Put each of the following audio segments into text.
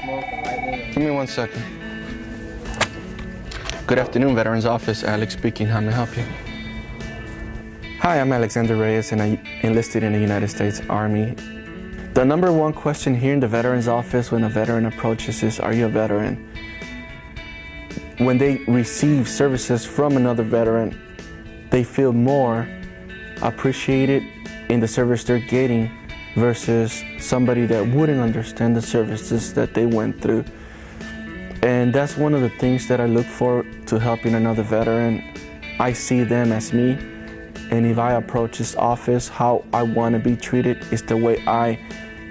Give me 1 second. Good afternoon, Veterans Office. Alex speaking. How may I help you? Hi, I'm Alexander Reyes, and I enlisted in the United States Army. The number one question here in the Veterans Office when a veteran approaches is, are you a veteran? When they receive services from another veteran, they feel more appreciated in the service they're getting versus somebody that wouldn't understand the services that they went through. And that's one of the things that I look for to helping another veteran. I see them as me, and if I approach this office, how I want to be treated is the way I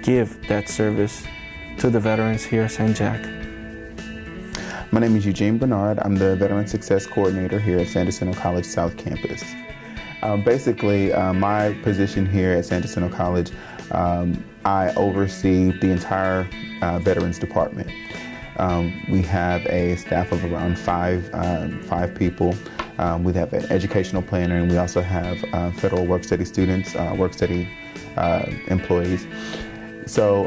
give that service to the veterans here at St. Jack. My name is Eugene Bernard. I'm the Veteran Success Coordinator here at San Jacinto College South Campus. Basically, my position here at San Jacinto College, I oversee the entire Veterans Department. We have a staff of around five people. We have an educational planner, and we also have federal work study students, work study employees. So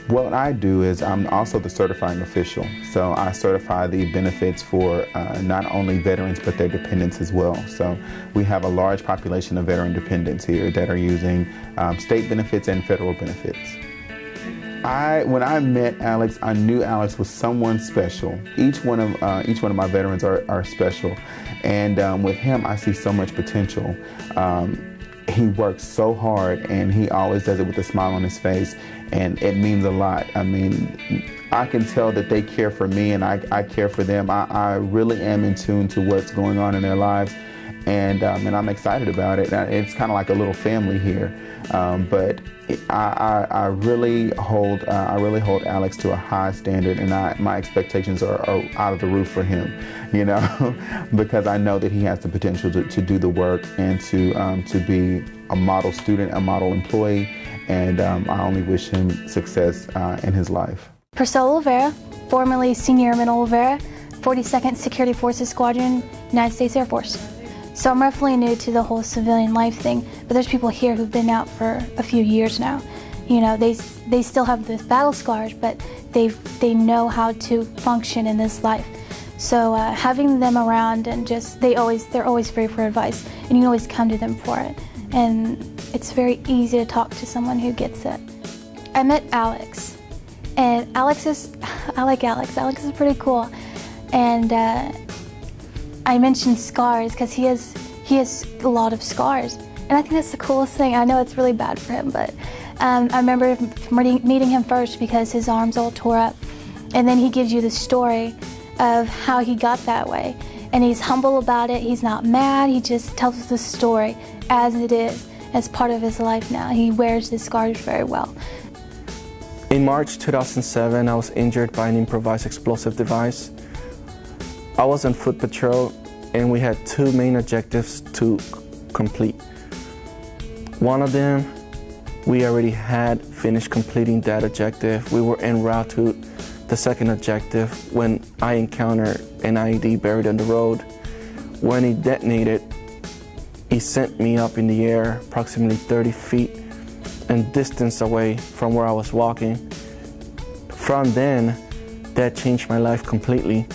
what I do is I'm also the certifying official. So I certify the benefits for not only veterans but their dependents as well. So we have a large population of veteran dependents here that are using state benefits and federal benefits. When I met Alex, I knew Alex was someone special. Each one of my veterans are special, and with him I see so much potential. He works so hard, and he always does it with a smile on his face, and it means a lot. I mean, I can tell that they care for me, and I care for them. I really am in tune to what's going on in their lives, and I'm excited about it. It's kind of like a little family here, but I really hold Alex to a high standard, and my expectations are out of the roof for him, you know, because I know that he has the potential to do the work and to be a model student, a model employee, and I only wish him success in his life. Priscilla Vera, formerly Senior Airman Vera, 42nd Security Forces Squadron, United States Air Force. So I'm roughly new to the whole civilian life thing, but there's people here who've been out for a few years now. You know, they still have the battle scars, but they know how to function in this life. So having them around, and just they're always free for advice, and you can always come to them for it. And it's very easy to talk to someone who gets it. I met Alex, and I like Alex. Alex is pretty cool, and I mentioned scars because he has a lot of scars, and I think that's the coolest thing. I know it's really bad for him, but I remember meeting him first because his arm's all tore up, and then he gives you the story of how he got that way, and he's humble about it. He's not mad. He just tells us the story as it is, as part of his life now. He wears his scars very well. In March 2007, I was injured by an improvised explosive device. I was on foot patrol, and we had two main objectives to complete. One of them, we already had finished completing that objective. We were en route to the second objective when I encountered an IED buried on the road. When it detonated, it sent me up in the air approximately 30 feet and distance away from where I was walking. From then, that changed my life completely.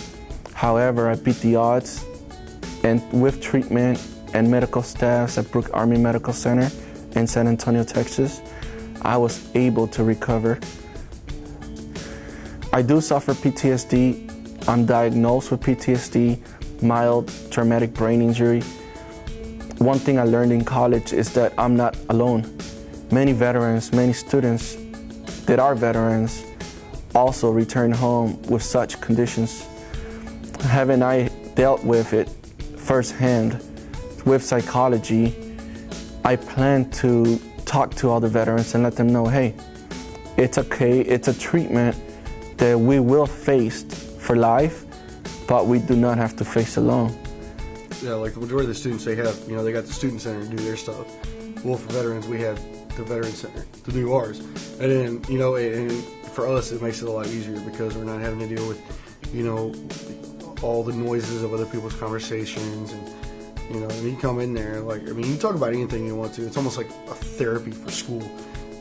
However, I beat the odds, and with treatment and medical staffs at Brooke Army Medical Center in San Antonio, Texas, I was able to recover. I do suffer PTSD. I'm diagnosed with PTSD, mild traumatic brain injury. One thing I learned in college is that I'm not alone. Many veterans, many students that are veterans also return home with such conditions. Having I dealt with it firsthand with psychology, I plan to talk to other veterans and let them know, hey, it's okay, it's a treatment that we will face for life, but we do not have to face alone. Yeah, like the majority of the students they have, you know, they got the student center to do their stuff. Well, for veterans, we have the veteran center to do ours. And then, you know, and for us, it makes it a lot easier because we're not having to deal with, you know, all the noises of other people's conversations, and you know, and you come in there, like, I mean, you talk about anything you want to. It's almost like a therapy for school.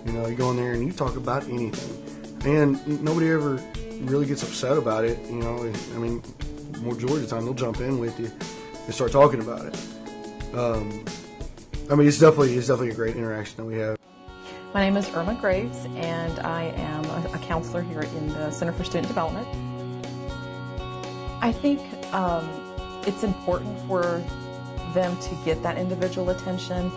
You know, you go in there and you talk about anything. and nobody ever really gets upset about it. You know, I mean, majority of the time they'll jump in with you and start talking about it. I mean, it's definitely a great interaction that we have. My name is Irma Graves, and I am a counselor here in the Center for Student Development. I think it's important for them to get that individual attention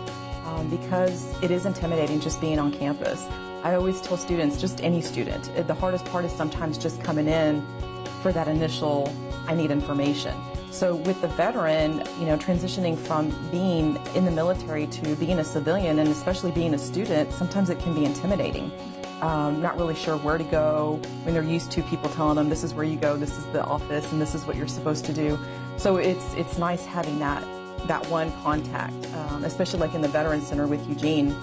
because it is intimidating just being on campus. I always tell students, just any student, the hardest part is sometimes just coming in for that initial, I need information. So with the veteran, you know, transitioning from being in the military to being a civilian, and especially being a student, sometimes it can be intimidating. Not really sure where to go when they're used to people telling them this is where you go, this is the office, and this is what you're supposed to do. So it's nice having that one contact, especially like in the Veterans Center with Eugene,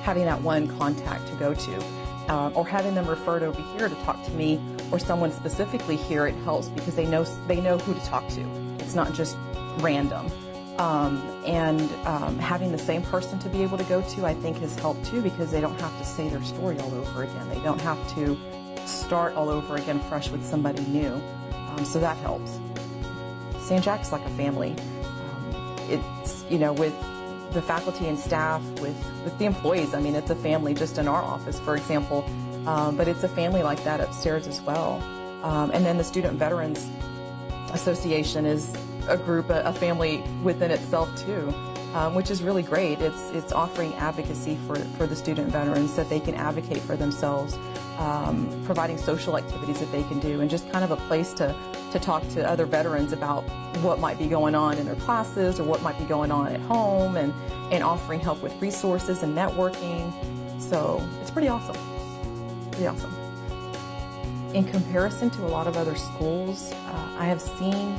having that one contact to go to, or having them referred over here to talk to me or someone specifically here. It helps because they know who to talk to. It's not just random. Having the same person to be able to go to, I think, has helped too, because they don't have to say their story all over again. They don't have to start all over again fresh with somebody new. So that helps. San Jack's like a family. It's, you know, with the faculty and staff, with the employees, I mean, it's a family just in our office, for example, but it's a family like that upstairs as well. And then the Student Veterans Association is a group, a family within itself too, which is really great. It's offering advocacy for the student veterans, that they can advocate for themselves, providing social activities that they can do, and just kind of a place to talk to other veterans about what might be going on in their classes or what might be going on at home, and offering help with resources and networking. So it's pretty awesome. Pretty awesome. In comparison to a lot of other schools, I have seen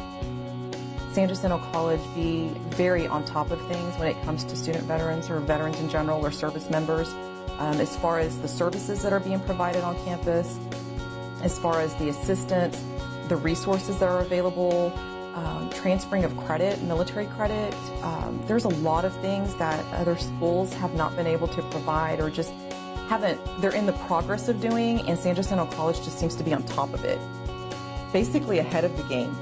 San Jacinto College be very on top of things when it comes to student veterans or veterans in general or service members, as far as the services that are being provided on campus, as far as the assistance, the resources that are available, transferring of credit, military credit. There's a lot of things that other schools have not been able to provide, or just they're in the progress of doing, and San Jacinto College just seems to be on top of it. Basically ahead of the game.